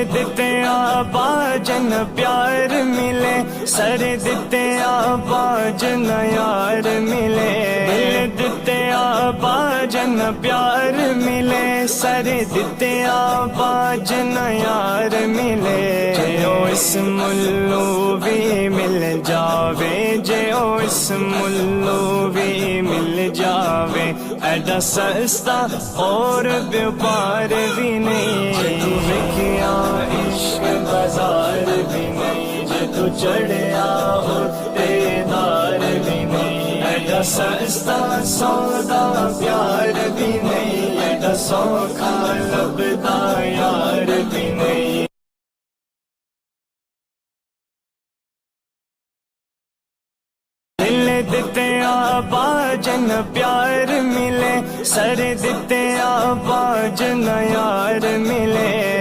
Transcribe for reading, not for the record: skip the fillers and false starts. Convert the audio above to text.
ਦਿੱਤੇ ਬਾਜਨ ਪਿਆਰ ਮਿਲੇ ਸਰ ਦਿੱਤੇ ਬਾਜਨ ਯਾਰ ਮਿਲੇ ਦਿਲ ਦਿੱਤੇ ਬਾਜਨ ਪਿਆਰ ਮਿਲੇ ਸਰ ਦਿੱਤੇ ਬਾਜਨ ਯਾਰ ਮਿਲੇ ਜੇ ਉਹ ਇਸ ਮੁੱਲੋਂ ਵੀ ਮਿਲ ਜਾਵੇ ਜੇ ਉਹ ਇਸ ਮੁੱਲੋਂ ਵੀ ਮਿਲ ਜਾਵੇ ਐਡਾ ਸਸਤਾ اور بیوپار بھی نہیں وکیا عشق بازار بھی نہیں جے تو چڑھیا اتے دار بھی نہیں ایڈا سستا سودا پیار بھی نہیں ایڈا سوکھا لبدا یار بھی نہیں دل دیتے باجن پیار ملے سر دیتے باجن یار ملے